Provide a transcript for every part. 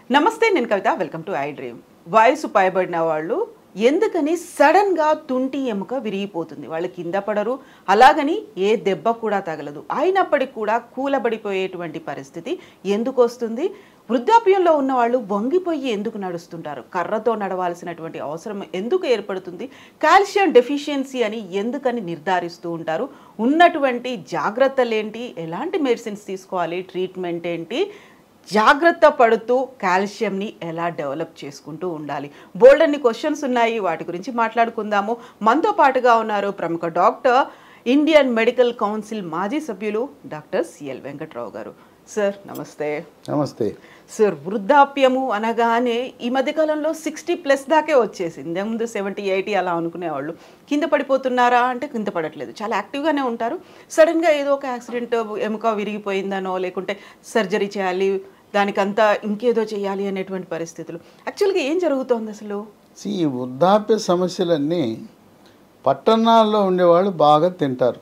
నమస్తే, నేను Kavitha. Welcome to I dream. వయసు పైబడిన వాళ్ళు ఎందుకని సడన్గా తుంటి ఎముక విరిగిపోతుంది? వాళ్ళు కింద పడరు, అలాగని ఏ దెబ్బ కూడా తగలదు, అయినప్పటికీ కూడా కూలబడిపోయేటువంటి పరిస్థితి ఎందుకు వస్తుంది? వృద్ధాప్యంలో ఉన్న వాళ్ళు వంగిపోయి ఎందుకు నడుస్తుంటారు? కర్రతో నడవాల్సినటువంటి అవసరం ఎందుకు ఏర్పడుతుంది? కాల్షియం డెఫిషియన్సీ అని ఎందుకని నిర్ధారిస్తూ ఉంటారు? ఉన్నటువంటి జాగ్రత్తలు ఏంటి? ఎలాంటి మెడిసిన్స్ తీసుకోవాలి? ట్రీట్మెంట్ ఏంటి? జాగ్రత్త పడుతూ కాల్షియంని ఎలా డెవలప్ చేసుకుంటూ ఉండాలి? బోల్డ్ అన్ని క్వశ్చన్స్ ఉన్నాయి, వాటి గురించి మాట్లాడుకుందాము. మనతో పాటుగా ఉన్నారు ప్రముఖ డాక్టర్, ఇండియన్ మెడికల్ కౌన్సిల్ మాజీ సభ్యులు డాక్టర్ సిఎల్ వెంకట్రావు గారు. సార్ నమస్తే. నమస్తే సార్, వృద్ధాప్యము అనగానే ఈ మధ్యకాలంలో 60+ దాకే వచ్చేసింది. ముందు 70, 80 అలా అనుకునేవాళ్ళు. కింద పడిపోతున్నారా అంటే కింద పడట్లేదు, చాలా యాక్టివ్గానే ఉంటారు. సడన్గా ఏదో ఒక యాక్సిడెంట్, ఎముక విరిగిపోయిందనో లేకుంటే సర్జరీ చేయాలి, దానికంతా ఇంకేదో చేయాలి అనేటువంటి పరిస్థితులు. యాక్చువల్గా ఏం జరుగుతోంది అసలు? ఈ వృద్ధాప్య సమస్యలన్నీ పట్టణాల్లో ఉండేవాళ్ళు బాగా తింటారు.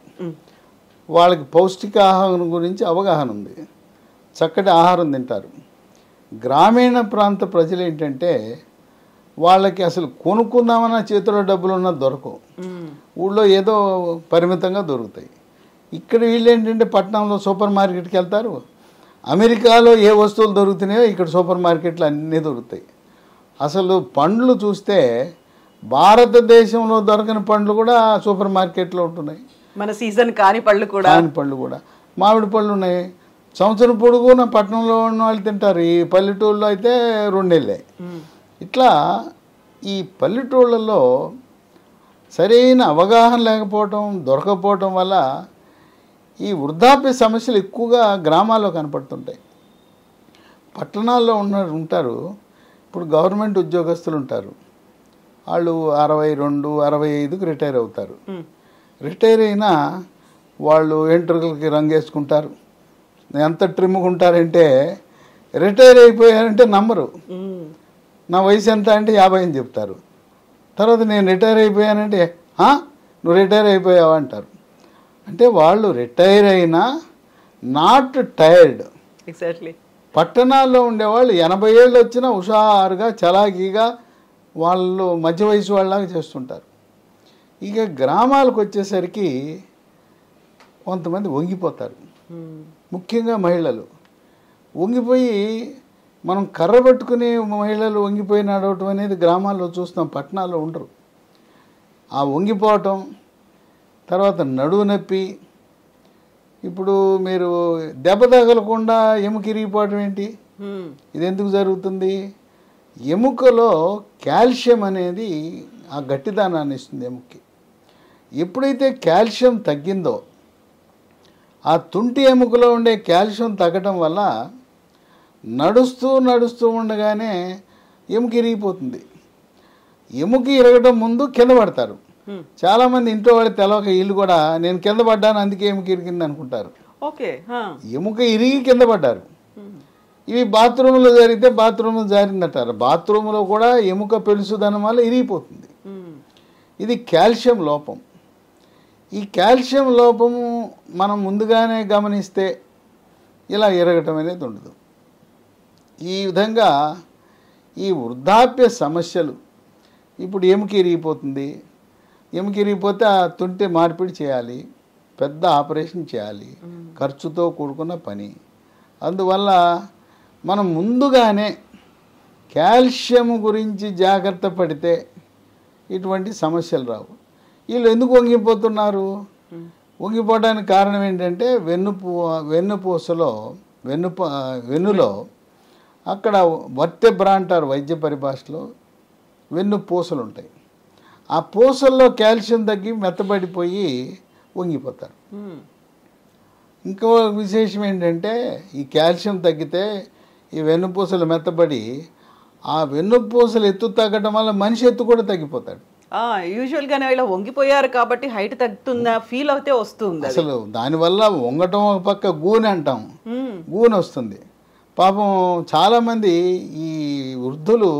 వాళ్ళకి పౌష్టికాహారం గురించి అవగాహన ఉంది, చక్కటి ఆహారం తింటారు. గ్రామీణ ప్రాంత ప్రజలు ఏంటంటే వాళ్ళకి అసలు కొనుక్కుందామన్నా చేతిలో డబ్బులు ఉన్నా దొరకవు, ఊళ్ళో ఏదో పరిమితంగా దొరుకుతాయి. ఇక్కడ వీళ్ళు ఏంటంటే పట్టణంలో సూపర్ మార్కెట్కి వెళ్తారు. అమెరికాలో ఏ వస్తువులు దొరుకుతున్నాయో ఇక్కడ సూపర్ మార్కెట్లు అన్నీ దొరుకుతాయి. అసలు పండ్లు చూస్తే భారతదేశంలో దొరకని పండ్లు కూడా సూపర్ మార్కెట్లో ఉంటున్నాయి. మన సీజన్ కాని పళ్ళు కూడా మామిడి పళ్ళు ఉన్నాయి. సంవత్సరం పొడుగున పట్టణంలో ఉన్న వాళ్ళు తింటారు, ఈ పల్లెటూళ్ళలో అయితే 2 నెలలే. ఇట్లా ఈ పల్లెటూళ్ళలో సరైన అవగాహన లేకపోవటం, దొరకపోవటం వల్ల ఈ వృద్ధాప్య సమస్యలు ఎక్కువగా గ్రామాల్లో కనపడుతుంటాయి. పట్టణాల్లో ఉంటారు. ఇప్పుడు గవర్నమెంట్ ఉద్యోగస్తులు ఉంటారు, వాళ్ళు 62, 65కి రిటైర్ అవుతారు. రిటైర్ అయినా వాళ్ళు ఎంట్రుకలకి రంగేసుకుంటారు. ఎంత ట్రిమ్గా ఉంటారంటే రిటైర్ అయిపోయారంటే నమ్మరు. నా వయసు ఎంత అంటే 50 అని చెప్తారు. తర్వాత నేను రిటైర్ అయిపోయానంటే నువ్వు రిటైర్ అయిపోయావా అంటారు. అంటే వాళ్ళు రిటైర్ అయినా నాట్ టైర్డ్. ఎగ్జాక్ట్లీ. పట్టణాల్లో ఉండేవాళ్ళు 80 ఏళ్ళు వచ్చినా హుషారుగా చలాకీగా వాళ్ళు మధ్య వయసు వాళ్ళలాగా చేస్తుంటారు. ఇక గ్రామాలకు వచ్చేసరికి కొంతమంది వంగిపోతారు, ముఖ్యంగా మహిళలు వంగిపోయి, మనం కర్ర పట్టుకుని మహిళలు వంగిపోయి నడవటం అనేది గ్రామాల్లో చూస్తాం, పట్టణాల్లో ఉండరు. ఆ వంగిపోవటం, తర్వాత నడువు నొప్పి. ఇప్పుడు మీరు దెబ్బ తగలకుండా ఎముక ఇరిగిపోవటం ఏంటి? ఇది ఎందుకు జరుగుతుంది? ఎముకలో కాల్షియం అనేది ఆ గట్టిదానాన్ని ఇస్తుంది ఎముకకి. ఎప్పుడైతే కాల్షియం తగ్గిందో, ఆ తుంటి ఎముకలో ఉండే కాల్షియం తగ్గటం వల్ల నడుస్తూ ఉండగానే ఎముక ఇరిగిపోతుంది. ఎముక ఇరగడం ముందు కింద పడతారు. చాలామంది ఇంట్లో వాళ్ళు తెలవక వీళ్ళు కూడా నేను కింద పడ్డాను అందుకే ఎముక ఇరిగింది అనుకుంటారు. ఎముక ఇరిగి కింద పడ్డారు. ఇవి బాత్రూంలో జరిగితే బాత్రూంలో జారిందంటారు. బాత్రూంలో కూడా ఎముక పెలుసుదనం వల్ల ఇరిగిపోతుంది. ఇది కాల్షియం లోపం. ఈ కాల్షియం లోపము మనం ముందుగానే గమనిస్తే ఇలా ఇరగటం అనేది ఉండదు. ఈ విధంగా ఈ వృద్ధాప్య సమస్యలు, ఇప్పుడు ఎముక ఇరిగిపోతుంది, ఎముక ఇరిగిపోతే ఆ తుంటి మార్పిడి చేయాలి, పెద్ద ఆపరేషన్ చేయాలి, ఖర్చుతో కూడుకున్న పని. అందువల్ల మనం ముందుగానే కాల్షియం గురించి జాగ్రత్త పడితే ఇటువంటి సమస్యలు రావు. వీళ్ళు ఎందుకు వంగిపోతున్నారు? వంగిపోవడానికి కారణం ఏంటంటే వెన్నులో అక్కడ వర్టెబ్రా అంటారు వైద్య పరిభాషలో, వెన్ను పూసలు ఉంటాయి. ఆ పూసల్లో కాల్షియం తగ్గి మెత్తబడిపోయి వంగిపోతారు. ఇంకో విశేషం ఏంటంటే ఈ కాల్షియం తగ్గితే ఈ వెన్నుపూసలు మెత్తబడి ఆ వెన్నుపూసలు ఎత్తు తగ్గడం వల్ల మనిషి ఎత్తు కూడా తగ్గిపోతాడు. యూజువల్గానే ఇలా వంగిపోయారు కాబట్టి హైట్ తగ్గుతుందా ఫీల్ అయితే వస్తుంది. అసలు దానివల్ల వంగటం ఒక పక్క గూనె అంటాం, గూనె వస్తుంది. పాపం చాలామంది ఈ వృద్ధులు,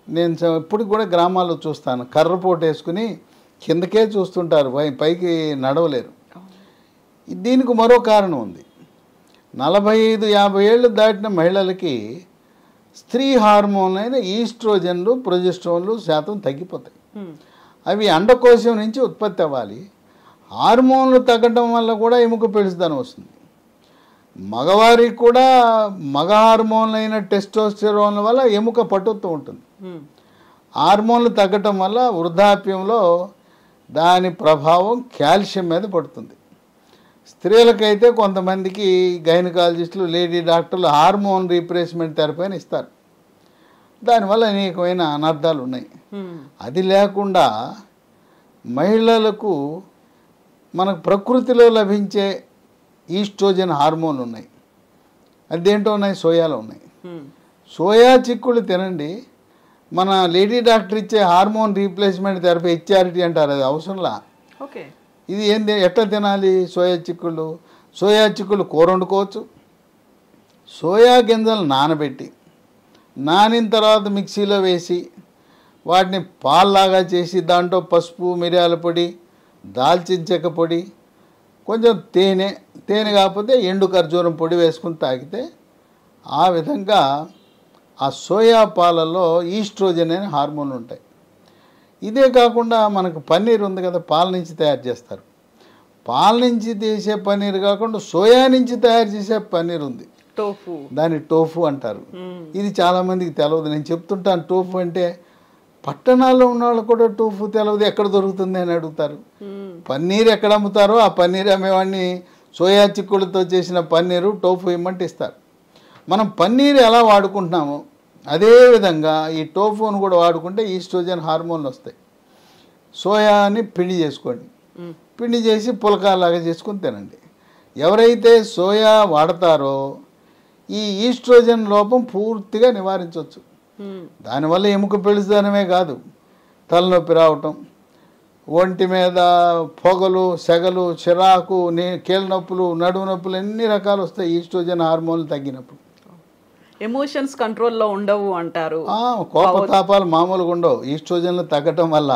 నేను ఇప్పటికి కూడా గ్రామాల్లో చూస్తాను, కర్రపోటు వేసుకుని కిందకే చూస్తుంటారు, పైకి నడవలేరు. దీనికి మరో కారణం ఉంది. 45-50 ఏళ్ళు దాటిన మహిళలకి స్త్రీ హార్మోన్లు అయిన ఈస్ట్రోజన్లు ప్రొజెస్ట్రాన్లు శాతం తగ్గిపోతాయి. అవి అండకోశం నుంచి ఉత్పత్తి అవ్వాలి. హార్మోన్లు తగ్గడం వల్ల కూడా ఎముక పెళుసుదనం వస్తుంది. మగవారికి కూడా మగ హార్మోన్లు అయిన టెస్టోస్టెరాన్ వల్ల ఎముక పటుత్వం ఉంటుంది. హార్మోన్లు తగ్గటం వల్ల వృద్ధాప్యంలో దాని ప్రభావం కాల్షియం మీద పడుతుంది. స్త్రీలకైతే కొంతమందికి గైనకాలజిస్టులు, లేడీ డాక్టర్లు హార్మోన్ రీప్లేస్మెంట్ థెరపీ అని ఇస్తారు. దానివల్ల అనేకమైన అనర్థాలు ఉన్నాయి. అది లేకుండా మహిళలకు మనకు ప్రకృతిలో లభించే ఈస్ట్రోజన్ హార్మోన్లు ఉన్నాయి. అదేంటో ఉన్నాయి, సోయాలో ఉన్నాయి. సోయా చిక్కుళ్ళు తినండి. మన లేడీ డాక్టర్ ఇచ్చే హార్మోన్ రీప్లేస్మెంట్ థెరపీ హెచ్ఆర్టీ అంటారు, అది అవసరంలా. ఓకే, ఇది ఏంది, ఎట్లా తినాలి? సోయా చిక్కుళ్ళు కూర వండుకోవచ్చు. సోయా గింజలు నానబెట్టి, నానిన తర్వాత మిక్సీలో వేసి వాటిని పాల్లాగా చేసి దాంట్లో పసుపు, మిరియాల పొడి, దాల్చిన చెక్క పొడి, కొంచెం తేనె కాకపోతే ఎండు ఖర్జూరం పొడి వేసుకుని తాగితే ఆ విధంగా ఆ సోయా పాలలో ఈస్ట్రోజన్ అనే హార్మోన్లు ఉంటాయి. ఇదే కాకుండా మనకు పన్నీర్ ఉంది కదా, పాల నుంచి తయారు చేస్తారు. పాల నుంచి తీసే పన్నీర్ కాకుండా సోయా నుంచి తయారు చేసే పన్నీర్ ఉంది, టోఫు. దాన్ని టోఫు అంటారు. ఇది చాలామందికి తెలియదు. నేను చెప్తుంటాను టోఫు అంటే. పట్టణాల్లో ఉన్న వాళ్ళు కూడా టోఫు తెలియదు, ఎక్కడ దొరుకుతుంది అని అడుగుతారు. పన్నీర్ ఎక్కడ అమ్ముతారో ఆ పన్నీర్ అమ్మేవాడిని సోయా చిక్కుళ్ళతో చేసిన పన్నీరు టోఫు ఇమ్మంటే ఇస్తారు. మనం పన్నీర్ ఎలా వాడుకుంటున్నామో అదేవిధంగా ఈ టోఫును కూడా వాడుకుంటే ఈస్ట్రోజన్ హార్మోన్లు వస్తాయి. సోయాని పిండి చేసుకోండి, పిండి చేసి పులకాలాగా చేసుకుని తినండి. ఎవరైతే సోయా వాడతారో ఈ ఈస్ట్రోజన్ లోపం పూర్తిగా నివారించవచ్చు. దానివల్ల ఎముక పెళుసుదనమే కాదు, తలనొప్పి రావటం, ఒంటి మీద పొగలు, సెగలు, చిరాకు, కీళ్ళ నొప్పులు, నడుము నొప్పులు ఎన్ని రకాలు వస్తాయి ఈస్ట్రోజన్ హార్మోన్లు తగ్గినప్పుడు. ఎమోషన్స్ కంట్రోల్లో ఉండవు అంటారు. కోపతాపాలు మామూలుగా ఉండవు ఈస్ట్రోజన్లు తగ్గటం వల్ల.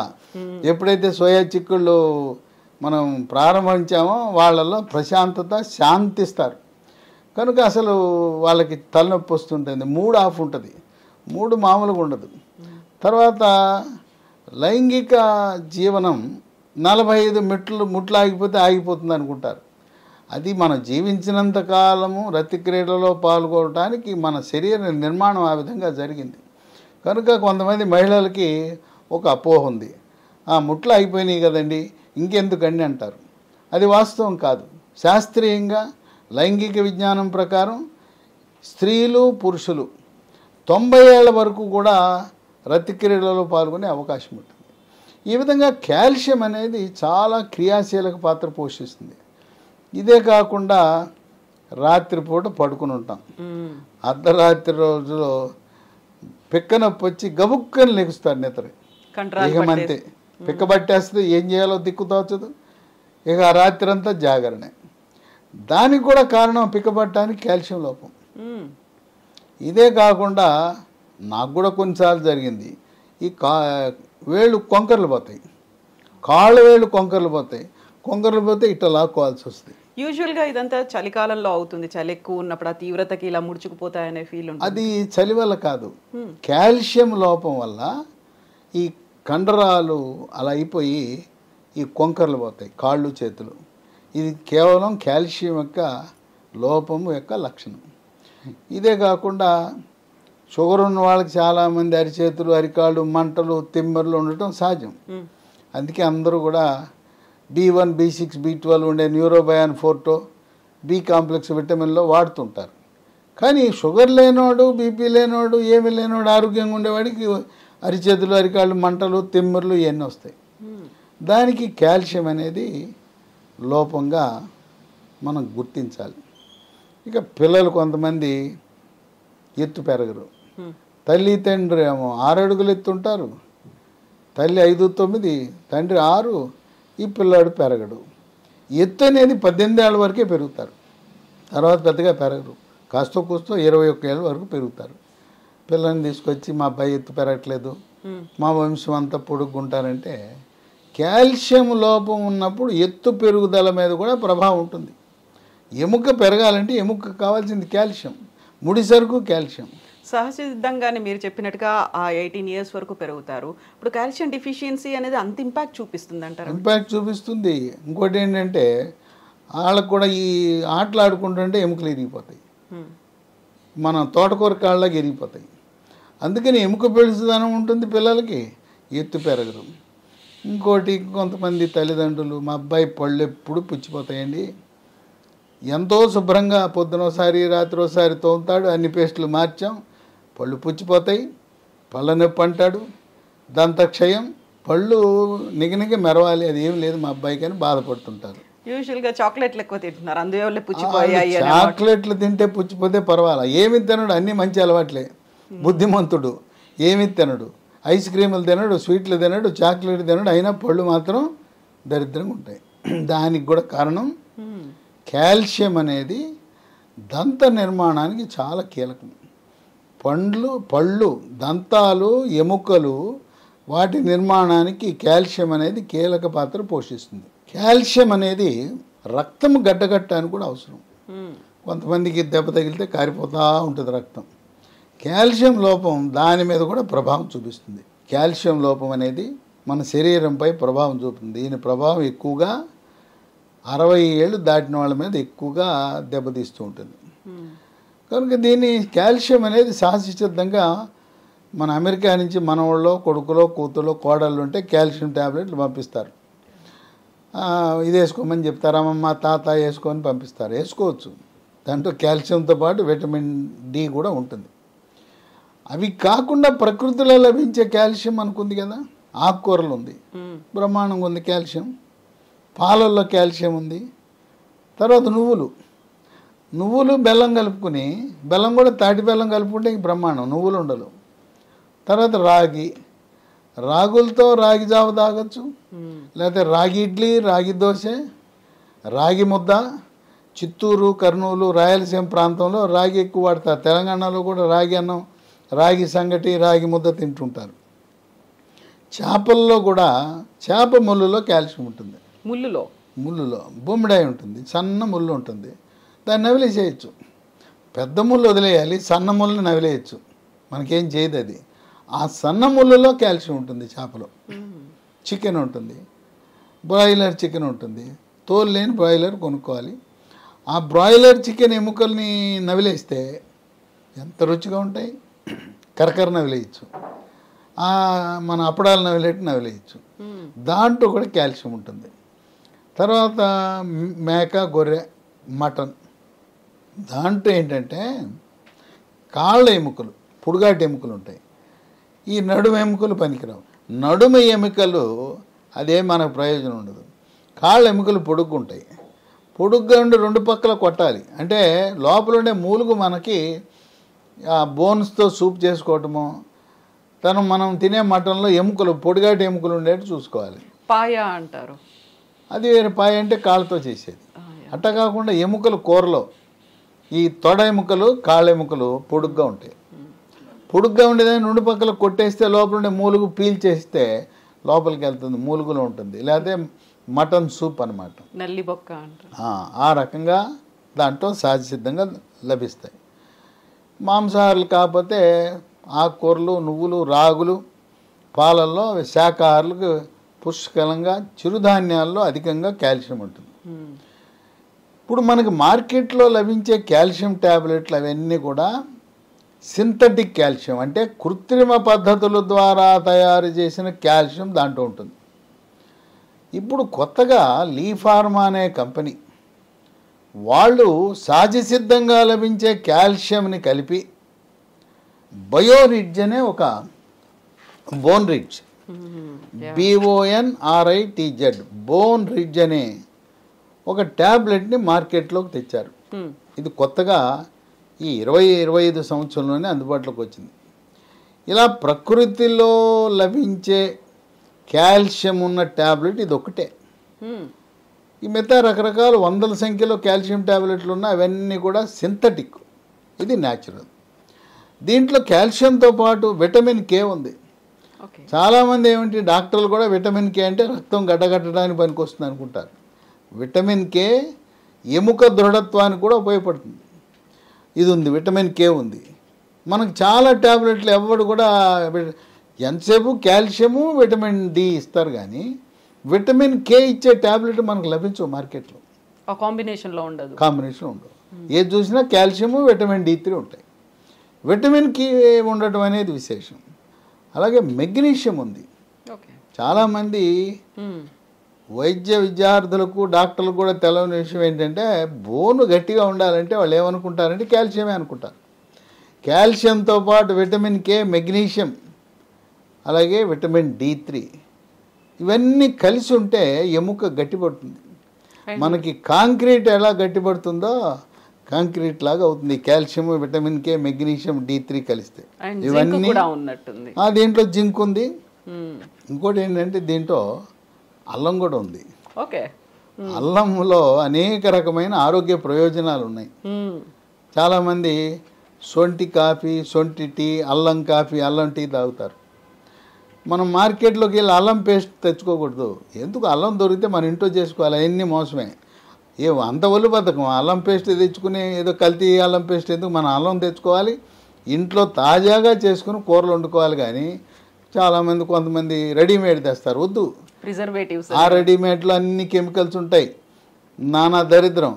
ఎప్పుడైతే సోయా చిక్కుళ్ళు మనం ప్రారంభించామో వాళ్ళలో ప్రశాంతత, శాంతిస్తారు. కనుక అసలు వాళ్ళకి తలనొప్పి వస్తుంటుంది, మూడ్ ఆఫ్ ఉంటుంది, మూడు మామూలుగా ఉండదు. తర్వాత లైంగిక జీవనం 45 ముట్లు ఆగిపోతే ఆగిపోతుంది అనుకుంటారు. అది మనం జీవించినంత కాలము రతి క్రీడలో పాల్గొనడానికి మన శరీర నిర్మాణం ఆ విధంగా జరిగింది. కనుక కొంతమంది మహిళలకి ఒక అపోహ ఉంది, ముట్లు అయిపోయినాయి కదండి ఇంకెందుకండి అంటారు. అది వాస్తవం కాదు. శాస్త్రీయంగా లైంగిక విజ్ఞానం ప్రకారం స్త్రీలు, పురుషులు 90 ఏళ్ల వరకు కూడా రతి క్రీడలలో పాల్గొనే అవకాశం ఉంటుంది. ఈ విధంగా కాల్షియం అనేది చాలా క్రియాశీలక పాత్ర పోషిస్తుంది. ఇదే కాకుండా రాత్రిపూట పడుకుని ఉంటాం, అర్ధరాత్రి రోజులో పిక్క నొప్పి వచ్చి గబుక్కని లెగుస్తారు నిద్ర. ఇక అంతే, పిక్క పట్టేస్తే ఏం చేయాలో దిక్కు తోచదు. ఇక ఆ రాత్రి అంతా జాగరణే. దానికి కూడా కారణం పిక్క పట్టడానికి కాల్షియం లోపం. ఇదే కాకుండా నాకు కూడా కొన్నిసార్లు జరిగింది, ఈ వేళ్ళు కొంకర్లు పోతాయి, కాళ్ళు వేళ్ళు కొంకర్లు పోతే ఇట్లా లాక్కోవాల్సి వస్తుంది. యూజువల్గా ఇదంతా చలికాలంలో అవుతుంది, చలి ఎక్కువ ఉన్నప్పుడు ఆ తీవ్రతకి ఇలా ముడుచుకుపోతాయనే ఫీల్ ఉంటుంది. అది చలి వల్ల కాదు, కాల్షియం లోపం వల్ల ఈ కండరాలు అలా అయిపోయి ఈ కొంకర్లు పోతాయి, కాళ్ళు, చేతులు. ఇది కేవలం కాల్షియం యొక్క లోపం యొక్క లక్షణం. ఇదే కాకుండా షుగర్ ఉన్న వాళ్ళకి చాలామంది అరిచేతులు, అరికాళ్ళు, మంటలు, తిమ్మర్లు ఉండటం సహజం. అందుకే అందరూ కూడా B1, B6, B12 ఉండే న్యూరోబయాన్ ఫోర్టో, బి కాంప్లెక్స్ విటమిన్లో వాడుతుంటారు. కానీ షుగర్ లేనోడు, బీపీ లేనోడు, ఏమి లేనోడు, ఆరోగ్యంగా ఉండేవాడికి అరిచేతులు, అరికాళ్ళు, మంటలు, తిమ్మర్లు ఇవన్నీ వస్తాయి. దానికి కాల్షియం అనేది లోపంగా మనం గుర్తించాలి. ఇక పిల్లలు కొంతమంది ఎత్తు పెరగరు, తల్లి తండ్రి ఏమో 6 అడుగులు ఎత్తుంటారు, తల్లి 5'9", తండ్రి 6, ఈ పిల్లాడు పెరగడు. ఎత్తు అనేది 18 ఏళ్ళ వరకే పెరుగుతారు, తర్వాత పెద్దగా పెరగరు. కాస్త కూస్తో 21 ఏళ్ళ వరకు పెరుగుతారు. పిల్లల్ని తీసుకొచ్చి మా అబ్బాయి ఎత్తు పెరగట్లేదు, మా వంశం అంతా పొడుగుంటారంటే కాల్షియం లోపం ఉన్నప్పుడు ఎత్తు పెరుగుదల మీద కూడా ప్రభావం ఉంటుంది. ఎముక పెరగాలంటే ఎముక కావాల్సింది కాల్షియం, ముడి సరుకు కాల్షియం. సహజసిద్ధంగానే మీరు చెప్పినట్టుగా ఆ 18 years వరకు పెరుగుతారు. ఇప్పుడు కాల్షియం డిఫిషియన్సీ అనేది అంత ఇంపాక్ట్ చూపిస్తుంది అంటారు. ఇంపాక్ట్ చూపిస్తుంది. ఇంకోటి ఏంటంటే వాళ్ళకు కూడా ఈ ఆటలు ఆడుకుంటుంటే ఎముకలు ఇరిగిపోతాయి, మన తోటకూర కాళ్ళకి ఇరిగిపోతాయి. అందుకని ఎముక పెళుసుదనం ఉంటుంది పిల్లలకి, ఎత్తు పెరగరు. ఇంకోటి కొంతమంది తల్లిదండ్రులు మా అబ్బాయి పళ్ళు ఎప్పుడు పుచ్చిపోతాయండి, ఎంతో శుభ్రంగా పొద్దునోసారి రాత్రి ఒకసారి తోముతాడు, అన్ని పేస్టులు మార్చాం, పళ్ళు పుచ్చిపోతాయి, పళ్ళ నొప్పి అంటాడు, దంతక్షయం, పళ్ళు నిగనిగ మెరవాలి, అది ఏం లేదు మా అబ్బాయికి అని బాధపడుతుంటారు. యూజువల్గా చాక్లెట్లు ఎక్కువ తింటున్నారు, అందువల్ల పుచ్చిపోయాయి. చాక్లెట్లు తింటే పుచ్చిపోతే పర్వాలా, ఏమి తినడు, అన్నీ మంచి అలవాట్లే, బుద్ధిమంతుడు, ఏమి తినడు, ఐస్ క్రీములు తినడు, స్వీట్లు తినడు, చాక్లెట్ తినడు, అయినా పళ్ళు మాత్రం దరిద్రంగా ఉంటాయి. దానికి కూడా కారణం కాల్షియం అనేది దంత నిర్మాణానికి చాలా కీలకం. పళ్ళు, దంతాలు, ఎముకలు, వాటి నిర్మాణానికి కాల్షియం అనేది కీలక పాత్ర పోషిస్తుంది. కాల్షియం అనేది రక్తం గడ్డగట్టడానికి కూడా అవసరం. కొంతమందికి దెబ్బ తగిలితే కారిపోతూ ఉంటుంది రక్తం. కాల్షియం లోపం దాని మీద కూడా ప్రభావం చూపిస్తుంది. కాల్షియం లోపం అనేది మన శరీరంపై ప్రభావం చూపుతుంది. దీని ప్రభావం ఎక్కువగా 60 ఏళ్ళు దాటిన వాళ్ళ మీద ఎక్కువగా దెబ్బతీస్తూ ఉంటుంది. కనుక దీన్ని కాల్షియం అనేది సహజసిద్ధంగా మన అమెరికా నుంచి మన వాళ్ళలో కొడుకులో కూతులో కోడళ్ళు ఉంటే కాల్షియం ట్యాబ్లెట్లు పంపిస్తారు. ఇది వేసుకోమని చెప్తారు, అమ్మమ్మ తాత వేసుకొని పంపిస్తారు. వేసుకోవచ్చు, దాంట్లో కాల్షియంతో పాటు విటమిన్ డి కూడా ఉంటుంది. అవి కాకుండా ప్రకృతిలో లభించే కాల్షియం అనుకుంది కదా, ఆకుకూరలు ఉంది, బ్రహ్మాండంగా ఉంది కాల్షియం, పాలల్లో కాల్షియం ఉంది. తర్వాత నువ్వులు బెల్లం కలుపుకుని, బెల్లం కూడా తాటి బెల్లం కలుపుకుంటే ఇంక బ్రహ్మాండం, నువ్వులు ఉండలు. తర్వాత రాగులతో రాగి జావ తాగొచ్చు, లేకపోతే రాగి ఇడ్లీ, రాగి దోశ, రాగి ముద్ద. చిత్తూరు, కర్నూలు, రాయలసీమ ప్రాంతంలో రాగి ఎక్కువ వాడతారు. తెలంగాణలో కూడా రాగి అన్నం, రాగి సంగటి, రాగి ముద్ద తింటుంటారు. చేపల్లో కూడా చేప ముళ్ళులో కాల్షియం ఉంటుంది. ముళ్ళులో బొమ్మిడాయి ఉంటుంది, సన్న ముళ్ళు ఉంటుంది, దాన్ని నవిలేసేయచ్చు. పెద్ద ముళ్ళు వదిలేయాలి, సన్న ముళ్ళని నవిలేయచ్చు, మనకేం చేయదు అది. ఆ సన్న ముళ్ళలో కాల్షియం ఉంటుంది. చేపలో చికెన్ ఉంటుంది, బ్రాయిలర్ చికెన్ ఉంటుంది, తోలు లేని బ్రాయిలర్ కొనుక్కోవాలి. ఆ బ్రాయిలర్ చికెన్ ఎముకల్ని నవిలేస్తే ఎంత రుచిగా ఉంటాయి, కరకర నవిలేయచ్చు, మన అప్పడాలు నవిలేయచ్చు. దాంట్లో కూడా కాల్షియం ఉంటుంది. తర్వాత మేక, గొర్రె, మటన్, దాంట్లో ఏంటంటే కాళ్ళ ఎముకలు, పుడుగాటి ఎముకలు ఉంటాయి. ఈ నడుము ఎముకలు పనికిరావు. నడుము ఎముకలు అదే మనకు ప్రయోజనం ఉండదు. కాళ్ళ ఎముకలు పొడుగ్గుంటాయి, పొడుగ్గా ఉండి రెండు పక్కల కొట్టాలి. అంటే లోపల ఉండే మూలుగు మనకి ఆ బోన్స్తో సూప్ చేసుకోవటము, మనం తినే మటన్లో ఎముకలు, పొడిగాటి ఎముకలు ఉండేట్టు చూసుకోవాలి. పాయ అంటారు, అది వేరే. పాయ అంటే కాళ్ళతో చేసేది. అట్ట కాకుండా ఎముకలు కూరలో ఈ తొడ ఎముకలు, కాళ్ళ ఎముకలు పొడుగ్గా ఉంటాయి. పొడుగ్గా ఉండేదాన్ని రెండు పక్కల కొట్టేస్తే లోపల ఉండే మూలుగు పీల్చేస్తే లోపలికి వెళ్తుంది, మూలుగులో ఉంటుంది. లేకపోతే మటన్ సూప్ అనమాట, నల్లి బొక్క అంటారు. ఆ రకంగా దాంట్లో సహజసిద్ధంగా లభిస్తాయి. మాంసాహారులు కాకపోతే ఆకుకూరలు, నువ్వులు, రాగులు, పాలల్లో శాకాహారులకు పుష్కలంగా, చిరుధాన్యాల్లో అధికంగా కాల్షియం ఉంటుంది. ఇప్పుడు మనకి మార్కెట్లో లభించే కాల్షియం ట్యాబ్లెట్లు అవన్నీ కూడా సింథటిక్ కాల్షియం, అంటే కృత్రిమ పద్ధతుల ద్వారా తయారు చేసిన కాల్షియం దాంట్లో ఉంటుంది. ఇప్పుడు కొత్తగా లీ ఫార్మా అనే కంపెనీ వాళ్ళు సహజసిద్ధంగా లభించే కాల్షియంని కలిపి బయోరిడ్జ్ అనే ఒక bone ridge, BONRIDZ, bone ridge అనే ఒక ట్యాబ్లెట్ని మార్కెట్లోకి తెచ్చారు. ఇది కొత్తగా ఈ 20-25 సంవత్సరంలోనే అందుబాటులోకి వచ్చింది. ఇలా ప్రకృతిలో లభించే కాల్షియం ఉన్న ట్యాబ్లెట్ ఇది ఒకటే. ఈ మిగతా రకరకాల వందల సంఖ్యలో కాల్షియం ట్యాబ్లెట్లు ఉన్నాయి, అవన్నీ కూడా సింథటిక్, ఇది న్యాచురల్. దీంట్లో కాల్షియంతో పాటు విటమిన్ కే ఉంది. చాలామంది ఏమిటి, డాక్టర్లు కూడా విటమిన్ కే అంటే రక్తం గడ్డగట్టడానికి పనికొస్తుంది అనుకుంటారు. విటమిన్ కే ఎముక దృఢత్వానికి కూడా ఉపయోగపడుతుంది. ఇది ఉంది, విటమిన్ కే ఉంది. మనకు చాలా ట్యాబ్లెట్లు ఎవరు కూడా ఎంతసేపు కాల్షియము విటమిన్ డి ఇస్తారు, కానీ విటమిన్ కే ఇచ్చే ట్యాబ్లెట్ మనకు లభించవు మార్కెట్లో. కాంబినేషన్ ఉండదు. ఏది చూసినా కాల్షియము విటమిన్ డి3 ఉంటాయి. విటమిన్ కే ఉండటం అనేది విశేషం. అలాగే మెగ్నీషియం ఉంది. చాలామంది వైద్య విద్యార్థులకు డాక్టర్లకు కూడా తెలవని విషయం ఏంటంటే బోను గట్టిగా ఉండాలంటే వాళ్ళు ఏమనుకుంటారంటే కాల్షియమే అనుకుంటారు. కాల్షియంతో పాటు విటమిన్ కే, మెగ్నీషియం, అలాగే విటమిన్ డి3 ఇవన్నీ కలిసి ఉంటే ఎముక గట్టిపడుతుంది. మనకి కాంక్రీట్ ఎలా గట్టిపడుతుందో కాంక్రీట్ లాగా అవుతుంది కాల్షియం, విటమిన్ కే, మెగ్నీషియం, డి3 కలిస్తే. ఇవన్నీ దీంట్లో జింక్ ఉంది. ఇంకోటి ఏంటంటే దీంట్లో అల్లం కూడా ఉంది. అల్లంలో అనేక రకమైన ఆరోగ్య ప్రయోజనాలు ఉన్నాయి. చాలామంది సొంటి కాఫీ, సొంటి టీ, అల్లం కాఫీ, అల్లం టీ తాగుతారు. మనం మార్కెట్లోకి వెళ్ళి అల్లం పేస్ట్ తెచ్చుకోకూడదు. ఎందుకు? అల్లం దొరికితే మన ఇంట్లో చేసుకోవాలి. అవన్నీ మోసమే. అంత ఒళ్ళు బద్ధకం. అల్లం పేస్ట్ తెచ్చుకుని ఏదో కల్తీ అల్లం పేస్ట్ ఎందుకు? మన అల్లం తెచ్చుకోవాలి, ఇంట్లో తాజాగా చేసుకుని కూరలు వండుకోవాలి. కానీ చాలామంది కొంతమంది రెడీమేడ్ తెస్తారు. వద్దు, ప్రిజర్వేటివ్స్. ఆ రెడీమేడ్లో అన్ని కెమికల్స్ ఉంటాయి, నానా దరిద్రం.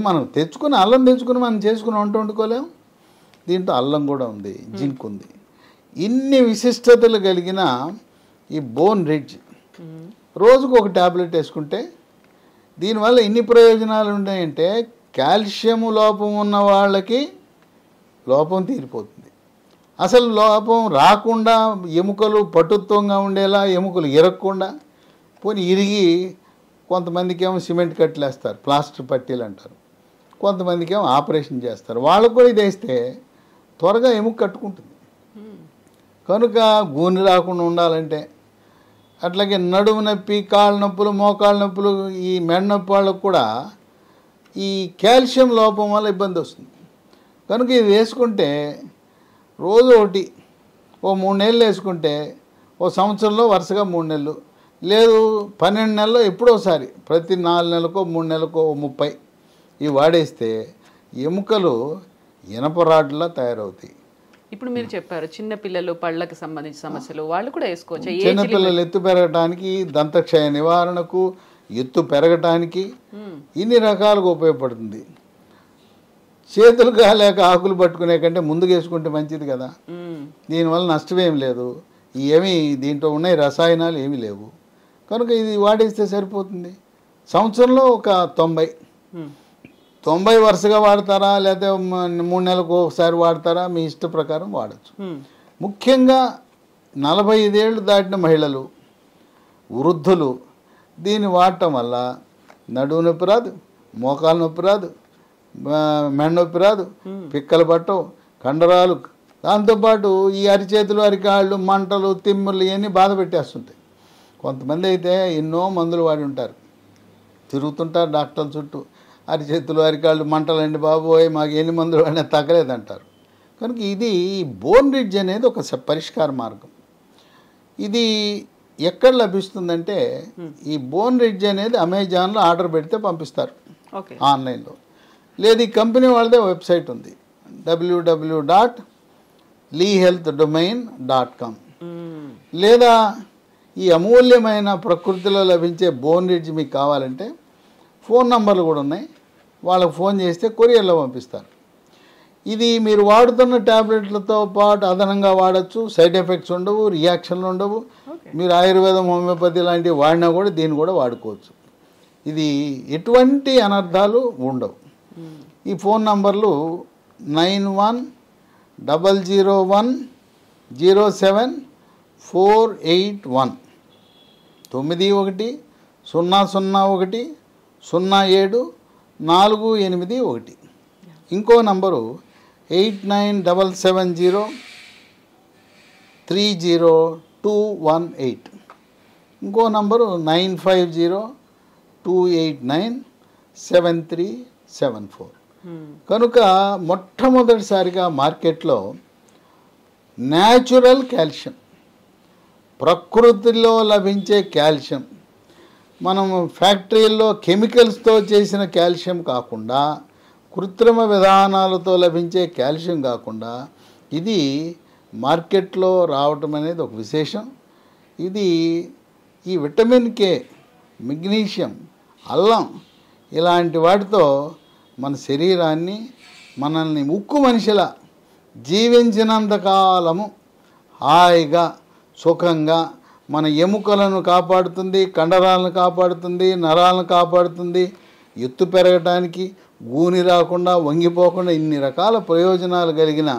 మనం తెచ్చుకుని అల్లం తెచ్చుకుని మనం చేసుకుని వంట వండుకోలేం. దీంట్లో అల్లం కూడా ఉంది, జింక్ ఉంది. ఇన్ని విశిష్టతలు కలిగిన ఈ బోన్ రిడ్జ్ రోజుకు ఒక ట్యాబ్లెట్ వేసుకుంటే దీనివల్ల ఇన్ని ప్రయోజనాలు ఉన్నాయంటే కాల్షియం లోపం ఉన్న వాళ్ళకి లోపం తీరిపోతుంది. అసలు లోపం రాకుండా ఎముకలు పటుత్వంగా ఉండేలా, ఎముకలు ఇరగకుండా, పోనీ ఇరిగి కొంతమందికి ఏమో సిమెంట్ కట్టలేస్తారు, ప్లాస్టర్ పట్టీలు అంటారు. కొంతమందికి ఏమో ఆపరేషన్ చేస్తారు. వాళ్ళకు కూడా ఇది వేస్తే త్వరగా ఎముక కట్టుకుంటుంది. కనుక గూని రాకుండా ఉండాలంటే, అట్లాగే నడుము నొప్పి, కాళ్ళ నొప్పులు, మోకాళ్ళ నొప్పులు, ఈ మెడ నొప్పి వాళ్ళకు కూడా ఈ కాల్షియం లోపం వల్ల ఇబ్బంది వస్తుంది. కనుక ఇది వేసుకుంటే రోజు ఒకటి 3 నెలలు వేసుకుంటే సంవత్సరంలో వరుసగా 3 నెలలు, లేదు 12 నెలల్లో ఎప్పుడోసారి, ప్రతి 4 నెలలకో 3 నెలలకో 30 ఇవి వాడేస్తే ఎముకలు ఇనపరాడ్లా తయారవుతాయి. ఇప్పుడు మీరు చెప్పారు చిన్నపిల్లలు పళ్ళకి సంబంధించిన సమస్యలు వాళ్ళు కూడా వేసుకోవచ్చు. చిన్నపిల్లలు ఎత్తు పెరగటానికి, దంతక్షయ నివారణకు, ఎత్తు పెరగటానికి ఇన్ని రకాలుగా ఉపయోగపడుతుంది. చేతులు కాలేక ఆకులు పట్టుకునే కంటే ముందుకు వేసుకుంటే మంచిది కదా. దీనివల్ల నష్టమేం లేదు. ఏమీ దీంట్లో ఉన్నాయి రసాయనాలు ఏమీ లేవు. కనుక ఇది వాడేస్తే సరిపోతుంది. సంవత్సరంలో ఒక 90 వరుసగా వాడతారా, లేకపోతే 3 నెలలకు ఒకసారి వాడతారా, మీ ఇష్ట ప్రకారం వాడచ్చు. ముఖ్యంగా 45 ఏళ్ళు దాటిన మహిళలు, వృద్ధులు దీన్ని వాడటం వల్ల నడుము నొప్పి రాదు, మోకాలు నొప్పి రాదు, మెడ నొప్పి రాదు, పిక్కలు పట్టవు, కండరాలు, దాంతోపాటు ఈ అరిచేతులు, అరికాళ్ళు, మంటలు, తిమ్ములు ఇవన్నీ బాధ పెట్టేస్తుంటాయి. కొంతమంది అయితే ఎన్నో మందులు వాడి ఉంటారు, తిరుగుతుంటారు డాక్టర్ల చుట్టూ. అరిచేతులు, అరికాళ్ళు మంటలండి బాబోయ్, మాకు ఎన్ని మందులు వాడినా తగ్గలేదంటారు. కనుక ఇది బోన్ రిడ్జ్ అనేది ఒక పరిష్కార మార్గం. ఇది ఎక్కడ లభిస్తుందంటే ఈ బోన్ రిడ్జ్ అనేది అమెజాన్లో ఆర్డర్ పెడితే పంపిస్తారు ఆన్లైన్లో. లేదు ఈ కంపెనీ వాళ్ళదే వెబ్సైట్ ఉంది, www.leehealthdomain.com. లేదా ఈ అమూల్యమైన ప్రకృతిలో లభించే బోన్ రిడ్జ్ మీకు కావాలంటే ఫోన్ నంబర్లు కూడా ఉన్నాయి, వాళ్ళకు ఫోన్ చేస్తే కొరియర్లో పంపిస్తారు. ఇది మీరు వాడుతున్న ట్యాబ్లెట్లతో పాటు అదనంగా వాడచ్చు, సైడ్ ఎఫెక్ట్స్ ఉండవు, రియాక్షన్లు ఉండవు. మీరు ఆయుర్వేదం, హోమియోపతి లాంటివి వాడినా కూడా దీన్ని కూడా వాడుకోవచ్చు. ఇది ఎటువంటి అనర్థాలు ఉండవు. ఈ ఫోన్ నంబర్లు 9100107481 9100100748. ఇంకో నంబరు 8977030218. ఇంకో నంబరు 9502897374. కనుక మొట్టమొదటిసారిగా మార్కెట్లో న్యాచురల్ కాల్షియం, ప్రకృతిలో లభించే కాల్షియం, మనం ఫ్యాక్టరీల్లో కెమికల్స్తో చేసిన కాల్షియం కాకుండా, కృత్రిమ విధానాలతో లభించే కాల్షియం కాకుండా ఇది మార్కెట్లో రావటం అనేది ఒక విశేషం. ఇది ఈ విటమిన్ కే, మెగ్నీషియం, అల్లం ఇలాంటి వాటితో మన శరీరాన్ని, మనల్ని ఉక్కు మనిషిలా జీవించినంతకాలము హాయిగా సుఖంగా మన ఎముకలను కాపాడుతుంది, కండరాలను కాపాడుతుంది, నరాలను కాపాడుతుంది, ఎత్తు పెరగటానికి, గూని రాకుండా, వంగిపోకుండా ఇన్ని రకాల ప్రయోజనాలు కలిగిన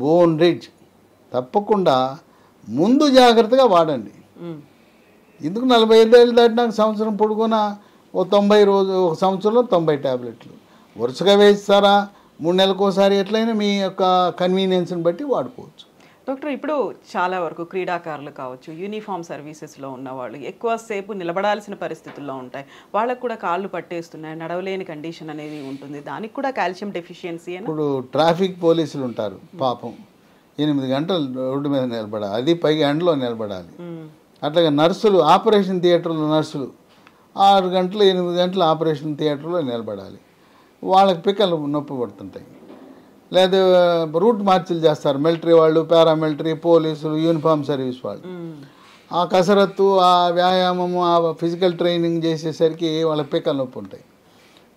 బోన్ రిడ్జ్ తప్పకుండా ముందు జాగ్రత్తగా వాడండి. ఎందుకు 45 ఏళ్ళు దాటినాక సంవత్సరం పొడుగున ఓ 90 రోజు, ఒక సంవత్సరంలో 90 ట్యాబ్లెట్లు వరుసగా వేస్తారా, 3 నెలలకోసారి ఎట్లయినా మీ యొక్క కన్వీనియన్స్ని బట్టి వాడుకోవచ్చు. డాక్టర్, ఇప్పుడు చాలా వరకు క్రీడాకారులు కావచ్చు, యూనిఫామ్ సర్వీసెస్లో ఉన్నవాళ్ళు ఎక్కువసేపు నిలబడాల్సిన పరిస్థితుల్లో ఉంటాయి. వాళ్ళకు కూడా కాళ్ళు పట్టేస్తున్నాయి, నడవలేని కండిషన్ అనేది ఉంటుంది. దానికి కూడా కాల్షియం డెఫిషియన్సీ. ఇప్పుడు ట్రాఫిక్ పోలీసులు ఉంటారు పాపం, 8 గంటలు రోడ్డు మీద నిలబడాలి, అది పైగా ఎండలో నిలబడాలి. అట్లాగే నర్సులు, ఆపరేషన్ థియేటర్లో నర్సులు 6 గంటలు 8 గంటలు ఆపరేషన్ థియేటర్లో నిలబడాలి. వాళ్ళకి పిక్కలు నొప్పి పడుతుంటాయి. లేదా రూట్ మార్చిలు చేస్తారు మిలిటరీ వాళ్ళు, పారామిలిటరీ, పోలీసులు, యూనిఫామ్ సర్వీస్ వాళ్ళు. ఆ కసరత్తు, ఆ వ్యాయామము, ఆ ఫిజికల్ ట్రైనింగ్ చేసేసరికి వాళ్ళ పిక్కలు నొప్పి ఉంటాయి.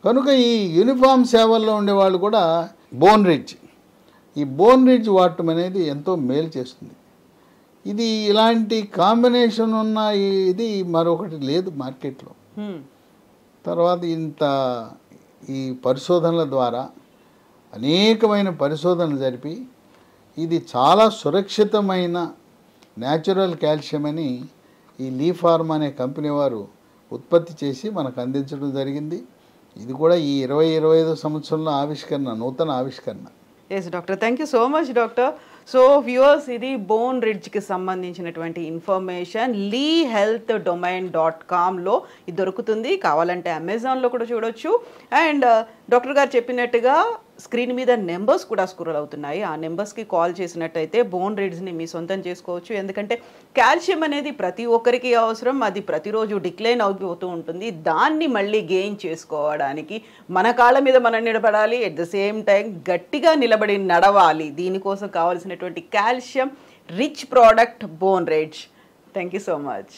కనుక ఈ యూనిఫామ్ సేవల్లో ఉండేవాళ్ళు కూడా బోన్ రిడ్జ్, ఈ బోన్ రిడ్జ్ వాడటం అనేది ఎంతో మేలు చేస్తుంది. ఇది ఇలాంటి కాంబినేషన్ ఉన్న ఇది మరొకటి లేదు మార్కెట్లో. తర్వాత ఈ పరిశోధనల ద్వారా అనేకమైన పరిశోధనలు జరిపి ఇది చాలా సురక్షితమైన న్యాచురల్ కాల్షియం అని ఈ లీ ఫార్మా అనే కంపెనీ వారు ఉత్పత్తి చేసి మనకు అందించడం జరిగింది. ఇది కూడా ఈ 20-25 సంవత్సరంలో ఆవిష్కరణ, నూతన ఆవిష్కరణ. Yes doctor, thank you so much doctor. So viewers, ఇది బోన్ రిడ్జ్కి సంబంధించినటువంటి ఇన్ఫర్మేషన్ lehealthdomain.comలో ఇది దొరుకుతుంది. కావాలంటే అమెజాన్లో కూడా చూడొచ్చు. అండ్ డాక్టర్ గారు చెప్పినట్టుగా స్క్రీన్ మీద నెంబర్స్ కూడా స్క్రోల్ అవుతున్నాయి. ఆ నెంబర్స్కి కాల్ చేసినట్టయితే బోన్ రిడ్జ్ని మీ సొంతం చేసుకోవచ్చు. ఎందుకంటే కాల్షియం అనేది ప్రతి ఒక్కరికి అవసరం, అది ప్రతిరోజు డిక్లైన్ అయిపోతూ ఉంటుంది. దాన్ని మళ్ళీ గెయిన్ చేసుకోవడానికి మన కాళ్ళ మీద మనం నిలబడాలి, ఎట్ ద సేమ్ టైం గట్టిగా నిలబడి నడవాలి. దీనికోసం కావాల్సినటువంటి calcium rich product bone ridge. Thank you so much.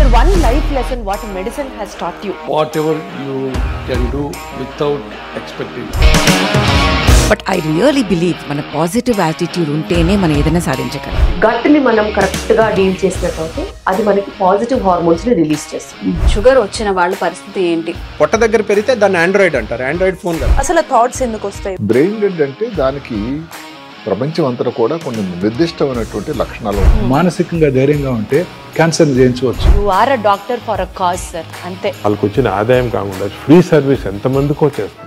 Sir, one life lesson what medicine has taught you. Whatever you can do without expecting. But I really believe మన positive attitude ఉంటేనే మనం ఏదైనా సాధించగలం. గట్ ని మనం correct గా deal చేసినట్లయితే అది మనకి పాజిటివ్ హార్మోన్స్ ని రిలీజ్ చేస్తుంది. షుగర్ వచ్చిన వాళ్ళ పరిస్థితి ఏంటి? పొట్ట దగ్గర పెరిగితే దాన్ని ఆండ్రాయిడ్ అంటారు, ఆండ్రాయిడ్ ఫోన్ కాదు. అసలు థాట్స్ ఎందుకు వస్తాయి? బ్రెయిన్ డెడ్ అంటే దానికి ప్రపంచం అంతా కూడా కొన్ని నిర్దిష్టమైనటువంటి లక్షణాలు. మానసికంగా ధైర్యంగా ఉంటే క్యాన్సర్ జయించవచ్చు. You are a doctor for a cause sir, అంతే. వాళ్ళకి వచ్చిన ఆదాయం కాకుండా ఫ్రీ సర్వీస్ ఎంతమందికో చేస్తారు.